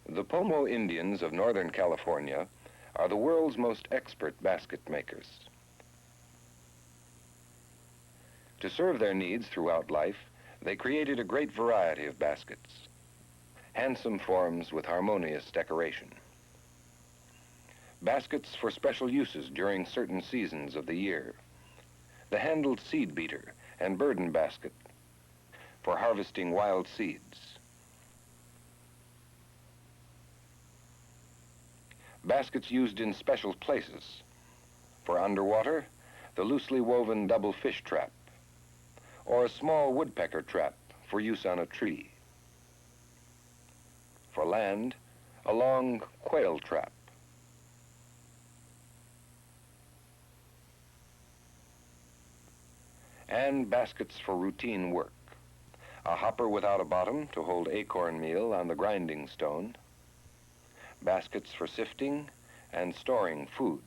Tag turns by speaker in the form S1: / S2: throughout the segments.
S1: The Pomo Indians of Northern California are the world's most expert basket makers. To serve their needs throughout life, they created a great variety of baskets, handsome forms with harmonious decoration. Baskets for special uses during certain seasons of the year. The handled seed beater and burden basket for harvesting wild seeds. Baskets used in special places. For underwater, the loosely woven double fish trap, or a small woodpecker trap for use on a tree. For land, a long quail trap. And baskets for routine work. A hopper without a bottom to hold acorn meal on the grinding stone. Baskets for sifting and storing food.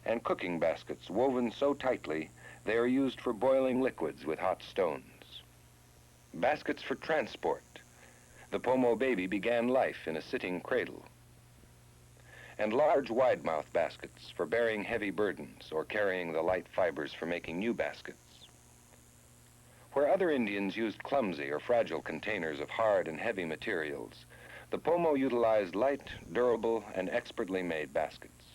S1: And cooking baskets woven so tightly they are used for boiling liquids with hot stones. Baskets for transport. The Pomo baby began life in a sitting cradle. And large wide-mouth baskets for bearing heavy burdens or carrying the light fibers for making new baskets. Where other Indians used clumsy or fragile containers of hard and heavy materials, the Pomo utilized light, durable, and expertly made baskets.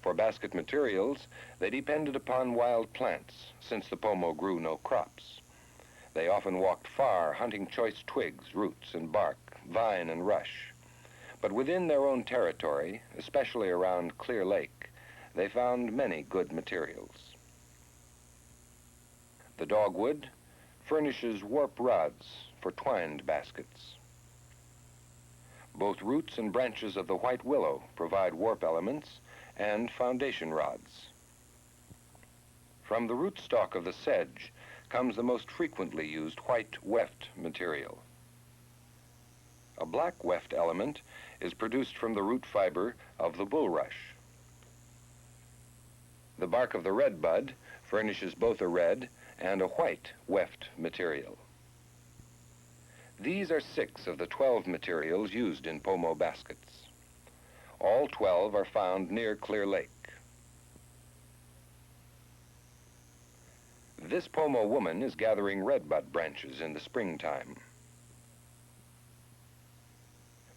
S1: For basket materials, they depended upon wild plants, since the Pomo grew no crops. They often walked far, hunting choice twigs, roots, and bark, vine and rush. But within their own territory, especially around Clear Lake, they found many good materials. The dogwood furnishes warp rods for twined baskets. Both roots and branches of the white willow provide warp elements and foundation rods. From the rootstock of the sedge comes the most frequently used white weft material. A black weft element is produced from the root fiber of the bulrush. The bark of the redbud furnishes both a red and a white weft material. These are 6 of the 12 materials used in Pomo baskets. All 12 are found near Clear Lake. This Pomo woman is gathering redbud branches in the springtime.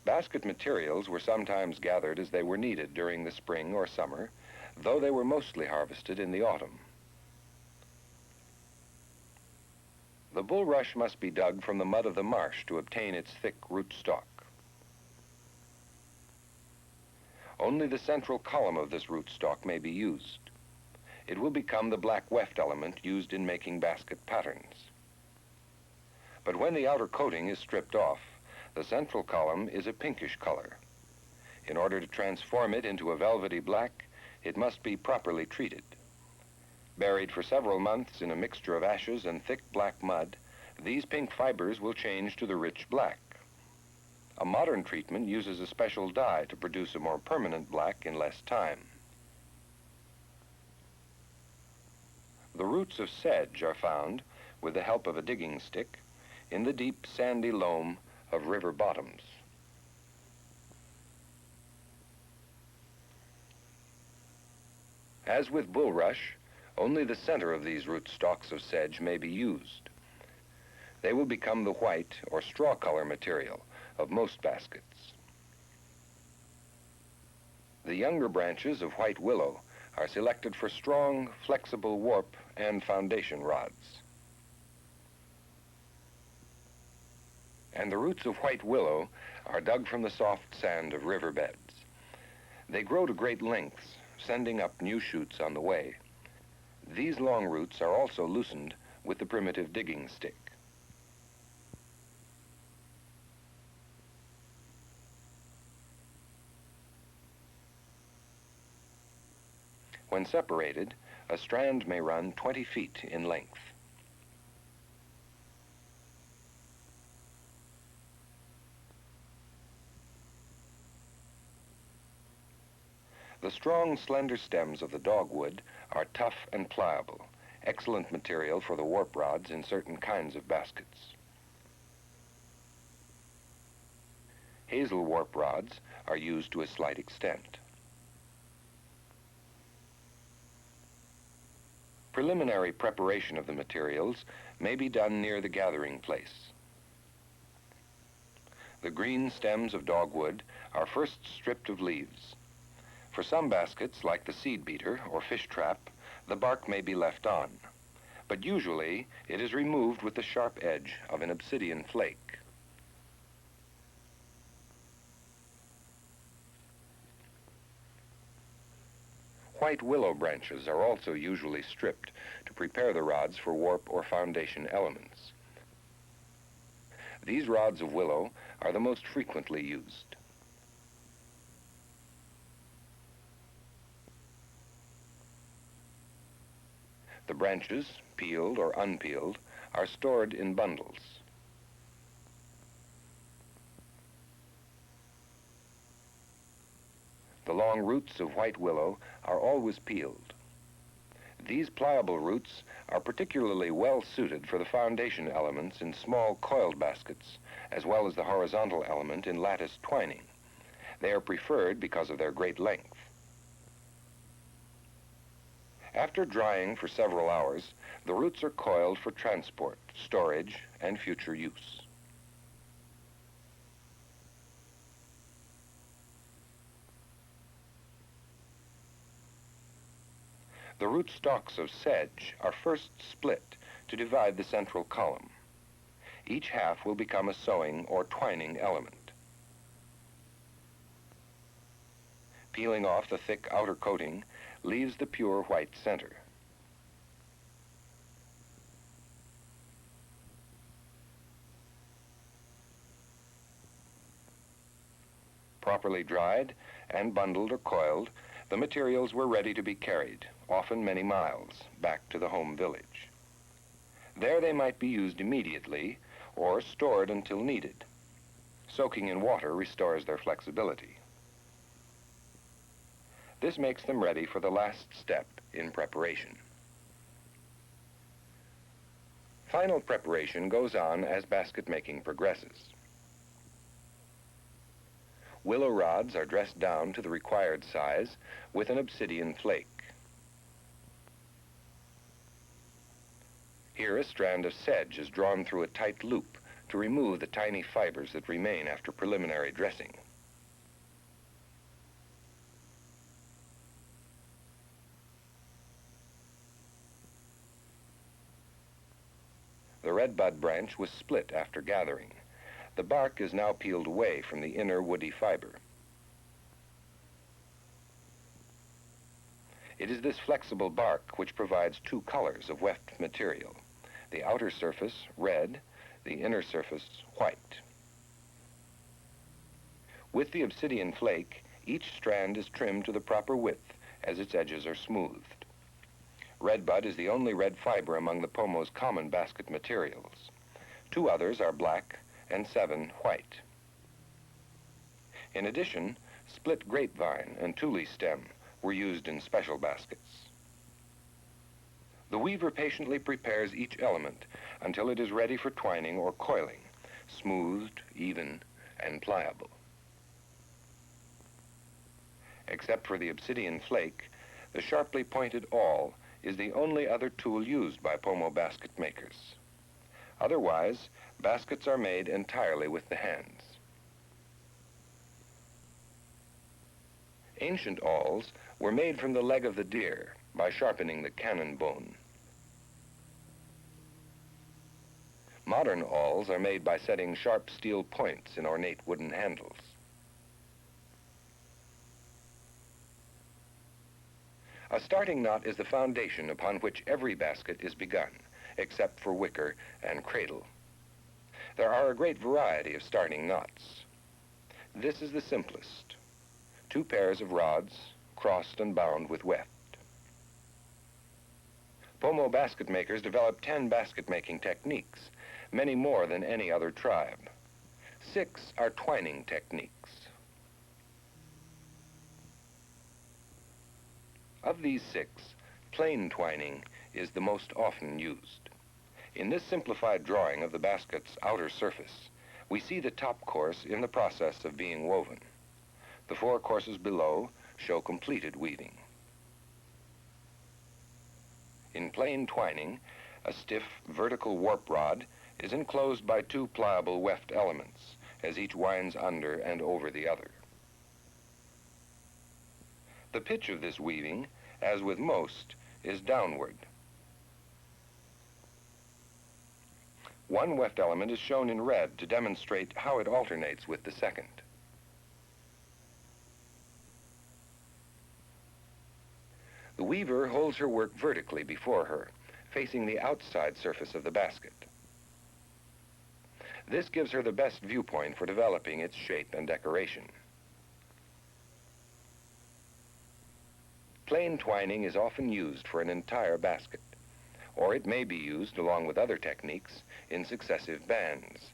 S1: Basket materials were sometimes gathered as they were needed during the spring or summer, though they were mostly harvested in the autumn. The bulrush must be dug from the mud of the marsh to obtain its thick rootstock. Only the central column of this rootstock may be used. It will become the black weft element used in making basket patterns. But when the outer coating is stripped off, the central column is a pinkish color. In order to transform it into a velvety black, it must be properly treated. Buried for several months in a mixture of ashes and thick black mud, these pink fibers will change to the rich black. A modern treatment uses a special dye to produce a more permanent black in less time. The roots of sedge are found, with the help of a digging stick, in the deep sandy loam of river bottoms. As with bulrush, only the center of these rootstocks of sedge may be used. They will become the white or straw color material of most baskets. The younger branches of white willow are selected for strong, flexible warp and foundation rods. And the roots of white willow are dug from the soft sand of riverbeds. They grow to great lengths, sending up new shoots on the way. These long roots are also loosened with the primitive digging stick. When separated, a strand may run 20 feet in length. The strong, slender stems of the dogwood are tough and pliable, excellent material for the warp rods in certain kinds of baskets. Hazel warp rods are used to a slight extent. Preliminary preparation of the materials may be done near the gathering place. The green stems of dogwood are first stripped of leaves. For some baskets, like the seed beater or fish trap, the bark may be left on, but usually it is removed with the sharp edge of an obsidian flake. White willow branches are also usually stripped to prepare the rods for warp or foundation elements. These rods of willow are the most frequently used. The branches, peeled or unpeeled, are stored in bundles. The long roots of white willow are always peeled. These pliable roots are particularly well suited for the foundation elements in small coiled baskets, as well as the horizontal element in lattice twining. They are preferred because of their great length. After drying for several hours, the roots are coiled for transport, storage, and future use. The root stalks of sedge are first split to divide the central column. Each half will become a sewing or twining element. Peeling off the thick outer coating leaves the pure white center. Properly dried and bundled or coiled, the materials were ready to be carried, often many miles, back to the home village. There they might be used immediately or stored until needed. Soaking in water restores their flexibility. This makes them ready for the last step in preparation. Final preparation goes on as basket making progresses. Willow rods are dressed down to the required size with an obsidian flake. Here a strand of sedge is drawn through a tight loop to remove the tiny fibers that remain after preliminary dressing. The redbud branch was split after gathering. The bark is now peeled away from the inner woody fiber. It is this flexible bark which provides two colors of weft material, the outer surface red, the inner surface white. With the obsidian flake, each strand is trimmed to the proper width as its edges are smoothed. Redbud is the only red fiber among the Pomo's common basket materials. Two others are black and 7 white. In addition, split grapevine and tule stem were used in special baskets. The weaver patiently prepares each element until it is ready for twining or coiling, smoothed, even, and pliable. Except for the obsidian flake, the sharply pointed awl is the only other tool used by Pomo basket makers. Otherwise, baskets are made entirely with the hands. Ancient awls were made from the leg of the deer by sharpening the cannon bone. Modern awls are made by setting sharp steel points in ornate wooden handles. A starting knot is the foundation upon which every basket is begun, except for wicker and cradle. There are a great variety of starting knots. This is the simplest. 2 pairs of rods, crossed and bound with weft. Pomo basket makers developed 10 basket-making techniques, many more than any other tribe. 6 are twining techniques. Of these 6, plain twining is the most often used. In this simplified drawing of the basket's outer surface, we see the top course in the process of being woven. The 4 courses below show completed weaving. In plain twining, a stiff vertical warp rod is enclosed by 2 pliable weft elements, as each winds under and over the other. The pitch of this weaving, as with most, is downward. 1 weft element is shown in red to demonstrate how it alternates with the second. The weaver holds her work vertically before her, facing the outside surface of the basket. This gives her the best viewpoint for developing its shape and decoration. Plain twining is often used for an entire basket, or it may be used along with other techniques in successive bands.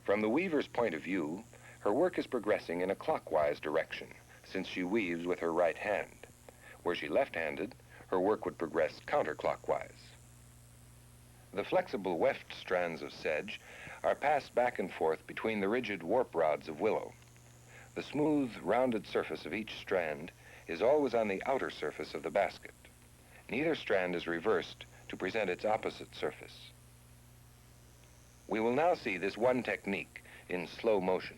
S1: From the weaver's point of view, her work is progressing in a clockwise direction, since she weaves with her right hand. Were she left-handed, her work would progress counterclockwise. The flexible weft strands of sedge are passed back and forth between the rigid warp rods of willow. The smooth, rounded surface of each strand is always on the outer surface of the basket. Neither strand is reversed to present its opposite surface. We will now see this one technique in slow motion.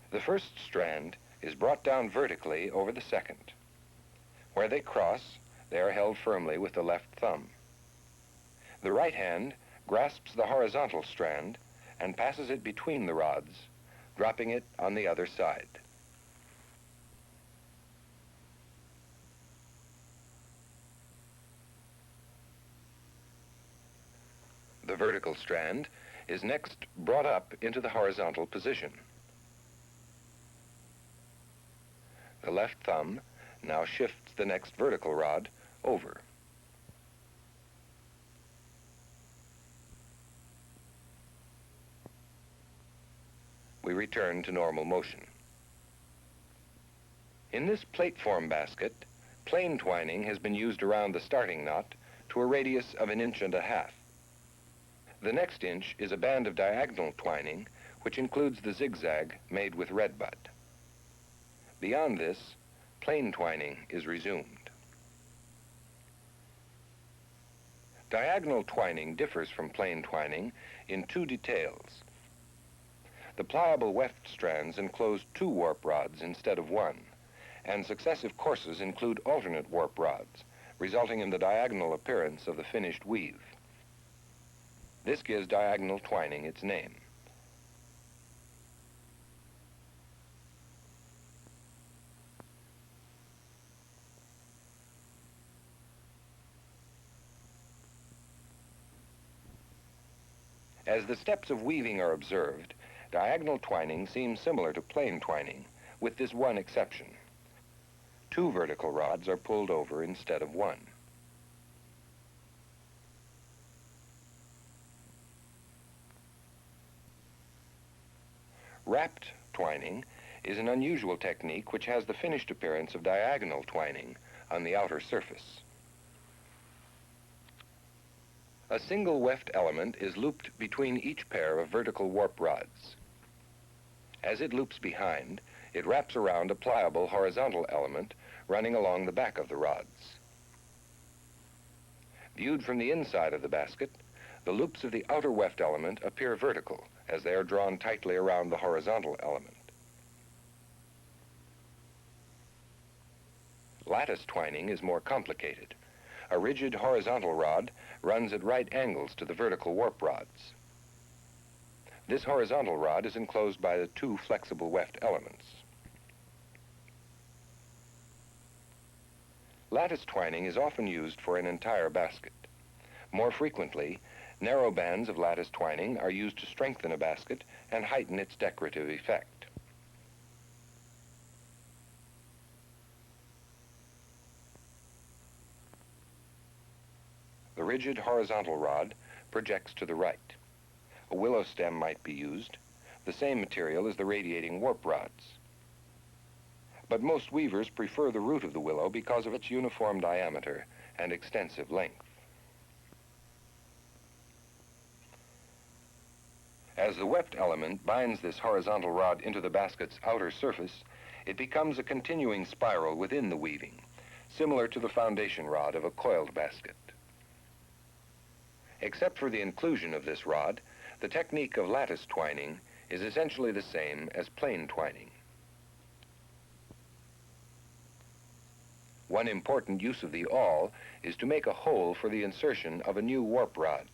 S1: The first strand is brought down vertically over the second. Where they cross, they are held firmly with the left thumb. The right hand grasps the horizontal strand and passes it between the rods, dropping it on the other side. The vertical strand is next brought up into the horizontal position. The left thumb now shifts the next vertical rod over. We return to normal motion. In this plate-form basket, plain twining has been used around the starting knot to a radius of 1.5 inches. The next inch is a band of diagonal twining, which includes the zigzag made with redbud. Beyond this, plain twining is resumed. Diagonal twining differs from plain twining in 2 details. The pliable weft strands enclose 2 warp rods instead of 1, and successive courses include alternate warp rods, resulting in the diagonal appearance of the finished weave. This gives diagonal twining its name. As the steps of weaving are observed, diagonal twining seems similar to plain twining, with this one exception. 2 vertical rods are pulled over instead of 1. Wrapped twining is an unusual technique which has the finished appearance of diagonal twining on the outer surface. A single weft element is looped between each pair of vertical warp rods. As it loops behind, it wraps around a pliable horizontal element running along the back of the rods. Viewed from the inside of the basket, the loops of the outer weft element appear vertical as they are drawn tightly around the horizontal element. Lattice twining is more complicated. A rigid horizontal rod runs at right angles to the vertical warp rods. This horizontal rod is enclosed by the 2 flexible weft elements. Lattice twining is often used for an entire basket. More frequently, narrow bands of lattice twining are used to strengthen a basket and heighten its decorative effect. The rigid horizontal rod projects to the right. A willow stem might be used, the same material as the radiating warp rods. But most weavers prefer the root of the willow because of its uniform diameter and extensive length. As the weft element binds this horizontal rod into the basket's outer surface, it becomes a continuing spiral within the weaving, similar to the foundation rod of a coiled basket. Except for the inclusion of this rod, the technique of lattice twining is essentially the same as plain twining. One important use of the awl is to make a hole for the insertion of a new warp rod.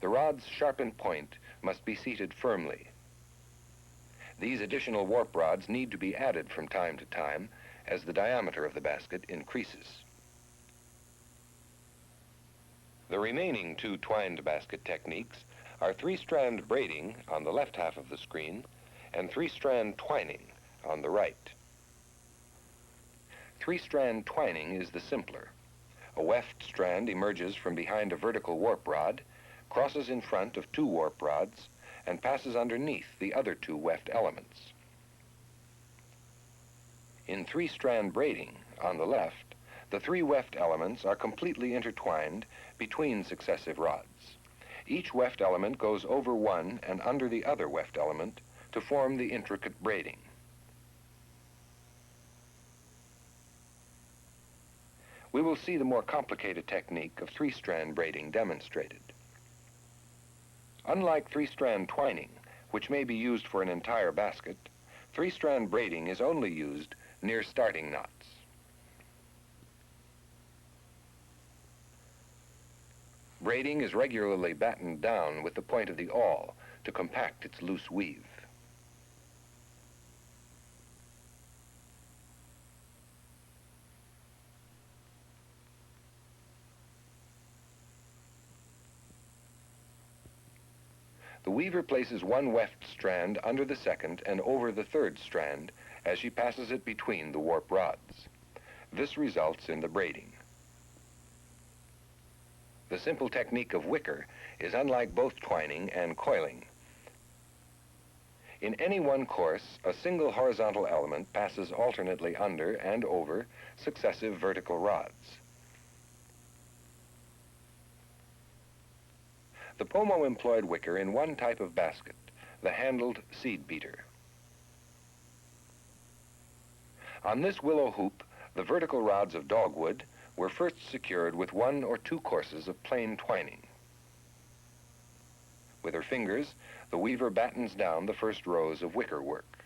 S1: The rod's sharpened point must be seated firmly. These additional warp rods need to be added from time to time as the diameter of the basket increases. The remaining two twined basket techniques are three-strand braiding on the left half of the screen and three-strand twining on the right. Three-strand twining is the simpler. A weft strand emerges from behind a vertical warp rod, crosses in front of two warp rods, and passes underneath the other two weft elements. In three-strand braiding, on the left, the three weft elements are completely intertwined between successive rods. Each weft element goes over one and under the other weft element to form the intricate braiding. We will see the more complicated technique of three-strand braiding demonstrated. Unlike three-strand twining, which may be used for an entire basket, three-strand braiding is only used near starting knots. Braiding is regularly battened down with the point of the awl to compact its loose weave. The weaver places one weft strand under the second and over the third strand as she passes it between the warp rods. This results in the braiding. The simple technique of wicker is unlike both twining and coiling. In any one course, a single horizontal element passes alternately under and over successive vertical rods. The Pomo employed wicker in one type of basket, the handled seed beater. On this willow hoop, the vertical rods of dogwood were first secured with one or two courses of plain twining. With her fingers, the weaver battens down the first rows of wicker work.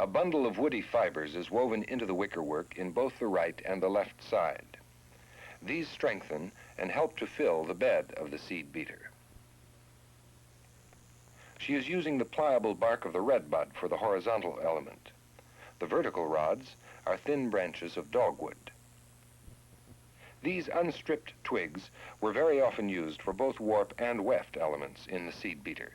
S1: A bundle of woody fibers is woven into the wickerwork in both the right and the left side. These strengthen and help to fill the bed of the seed beater. She is using the pliable bark of the redbud for the horizontal element. The vertical rods are thin branches of dogwood. These unstripped twigs were very often used for both warp and weft elements in the seed beater.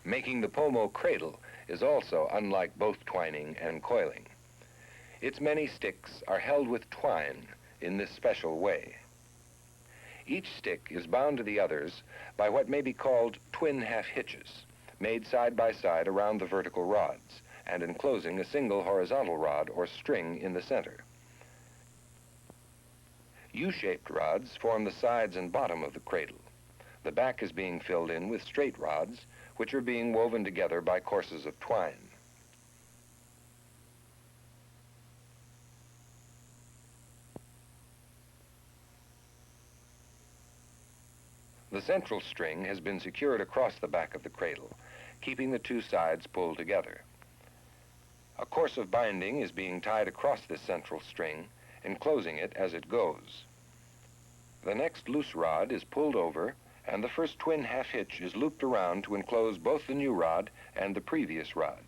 S1: Making the Pomo cradle is also unlike both twining and coiling. Its many sticks are held with twine in this special way. Each stick is bound to the others by what may be called twin half-hitches, made side by side around the vertical rods and enclosing a single horizontal rod or string in the center. U-shaped rods form the sides and bottom of the cradle. The back is being filled in with straight rods, which are being woven together by courses of twine. The central string has been secured across the back of the cradle, keeping the two sides pulled together. A course of binding is being tied across this central string, enclosing it as it goes. The next loose rod is pulled over, and the first twin half hitch is looped around to enclose both the new rod and the previous rod.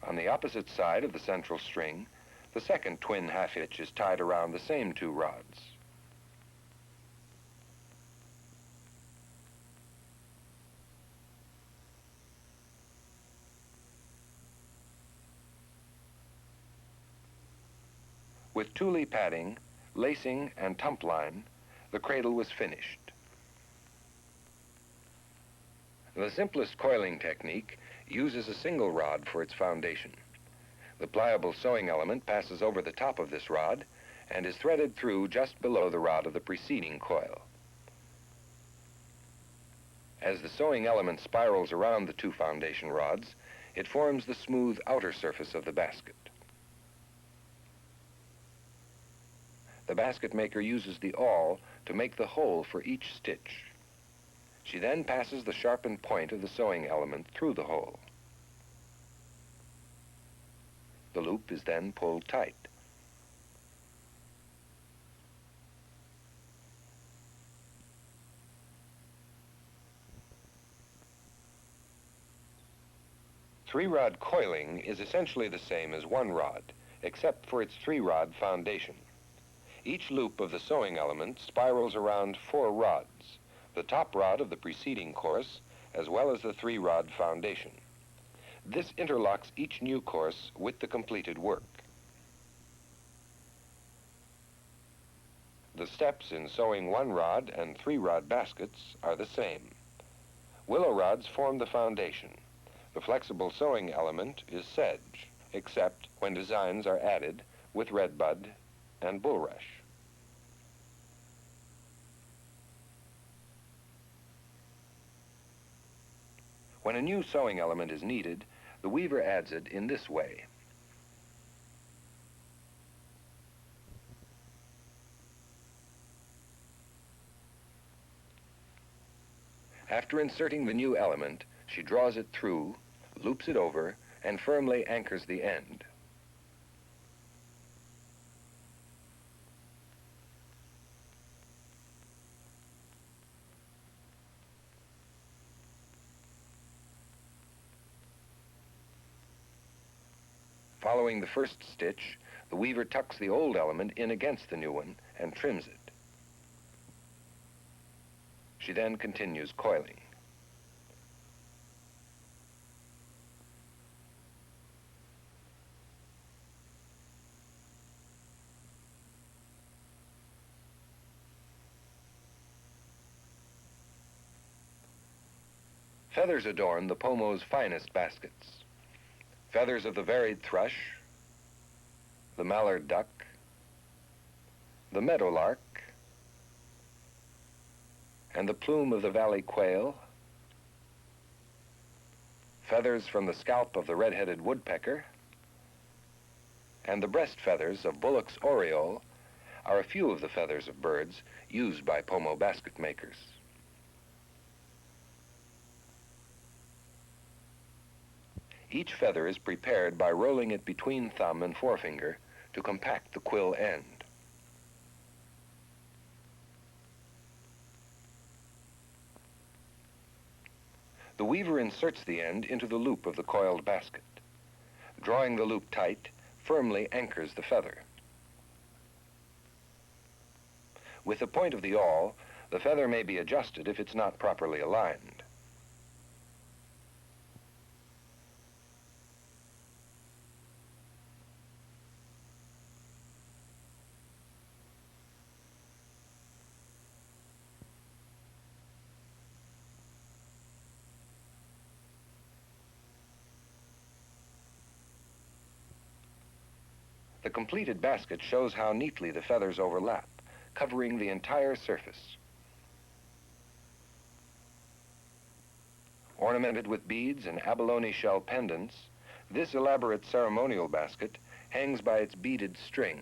S1: On the opposite side of the central string, the second twin half hitch is tied around the same two rods. With tule padding, lacing, and tump line, the cradle was finished. The simplest coiling technique uses a single rod for its foundation. The pliable sewing element passes over the top of this rod and is threaded through just below the rod of the preceding coil. As the sewing element spirals around the two foundation rods, it forms the smooth outer surface of the basket. The basket maker uses the awl to make the hole for each stitch. She then passes the sharpened point of the sewing element through the hole. The loop is then pulled tight. Three-rod coiling is essentially the same as one rod, except for its three-rod foundation. Each loop of the sewing element spirals around four rods, the top rod of the preceding course, as well as the three-rod foundation. This interlocks each new course with the completed work. The steps in sewing one-rod and three-rod baskets are the same. Willow rods form the foundation. The flexible sewing element is sedge, except when designs are added with redbud and bulrush. When a new sewing element is needed, the weaver adds it in this way. After inserting the new element, she draws it through, loops it over, and firmly anchors the end. Following the first stitch, the weaver tucks the old element in against the new one and trims it. She then continues coiling. Feathers adorn the Pomo's finest baskets. Feathers of the varied thrush, the mallard duck, the meadowlark, and the plume of the valley quail, feathers from the scalp of the red-headed woodpecker, and the breast feathers of bullock's oriole are a few of the feathers of birds used by Pomo basket makers. Each feather is prepared by rolling it between thumb and forefinger to compact the quill end. The weaver inserts the end into the loop of the coiled basket. Drawing the loop tight, firmly anchors the feather. With the point of the awl, the feather may be adjusted if it's not properly aligned. The completed basket shows how neatly the feathers overlap, covering the entire surface. Ornamented with beads and abalone shell pendants, this elaborate ceremonial basket hangs by its beaded string.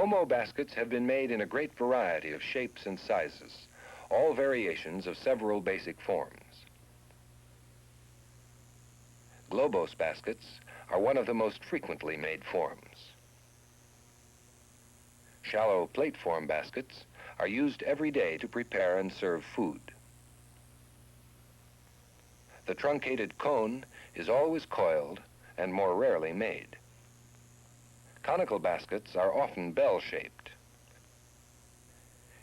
S1: Pomo baskets have been made in a great variety of shapes and sizes, all variations of several basic forms. Globose baskets are one of the most frequently made forms. Shallow plate form baskets are used every day to prepare and serve food. The truncated cone is always coiled and more rarely made. Conical baskets are often bell-shaped.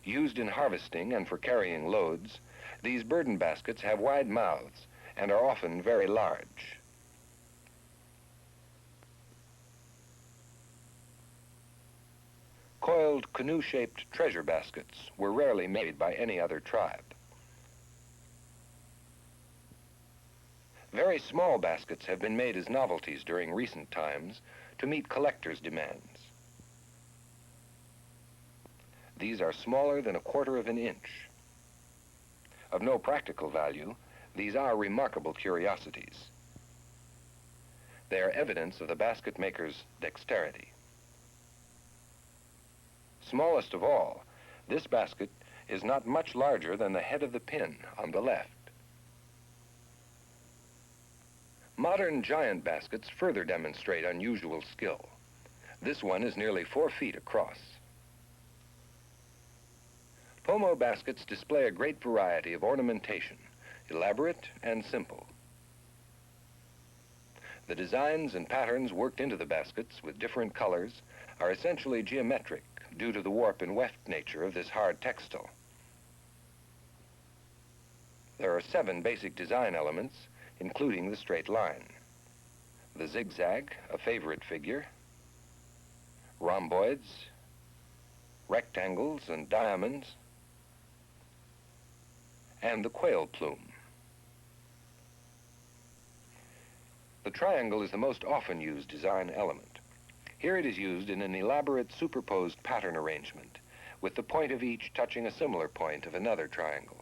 S1: Used in harvesting and for carrying loads, these burden baskets have wide mouths and are often very large. Coiled canoe-shaped treasure baskets were rarely made by any other tribe. Very small baskets have been made as novelties during recent times to meet collectors' demands. These are smaller than 1/4 of an inch. Of no practical value, these are remarkable curiosities. They are evidence of the basket maker's dexterity. Smallest of all, this basket is not much larger than the head of the pin on the left. Modern giant baskets further demonstrate unusual skill. This one is nearly 4 feet across. Pomo baskets display a great variety of ornamentation, elaborate and simple. The designs and patterns worked into the baskets with different colors are essentially geometric due to the warp and weft nature of this hard textile. There are 7 basic design elements, including the straight line, the zigzag, a favorite figure, rhomboids, rectangles and diamonds, and the quail plume. The triangle is the most often used design element. Here it is used in an elaborate superposed pattern arrangement, with the point of each touching a similar point of another triangle.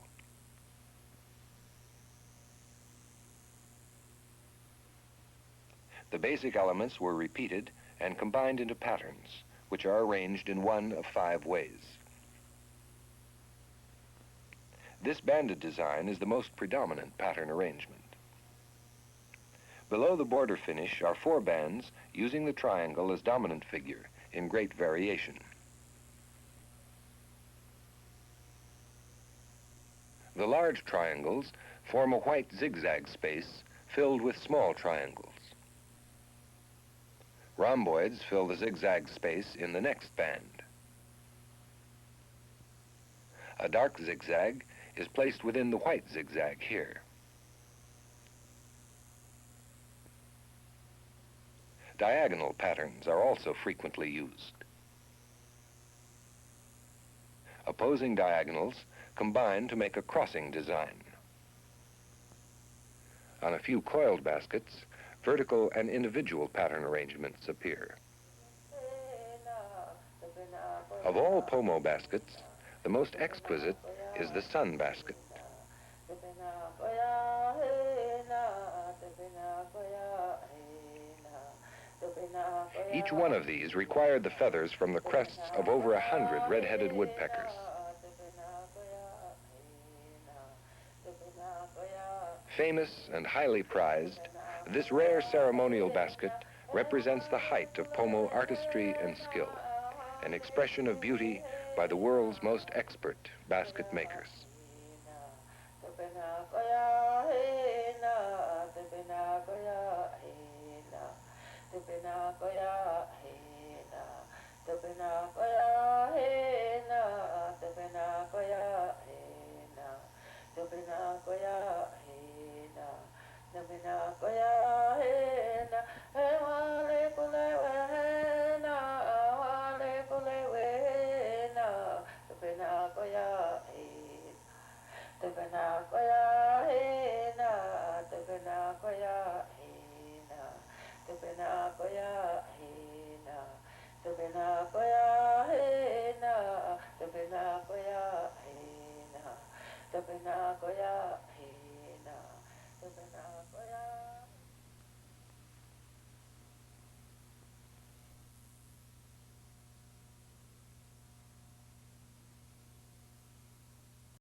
S1: The basic elements were repeated and combined into patterns, which are arranged in one of 5 ways. This banded design is the most predominant pattern arrangement. Below the border finish are 4 bands using the triangle as dominant figure in great variation. The large triangles form a white zigzag space filled with small triangles. Rhomboids fill the zigzag space in the next band. A dark zigzag is placed within the white zigzag here. Diagonal patterns are also frequently used. Opposing diagonals combine to make a crossing design. On a few coiled baskets, vertical and individual pattern arrangements appear. Of all Pomo baskets, the most exquisite is the sun basket. Each one of these required the feathers from the crests of over 100 red-headed woodpeckers. Famous and highly prized, this rare ceremonial basket represents the height of Pomo artistry and skill, an expression of beauty by the world's most expert basket makers.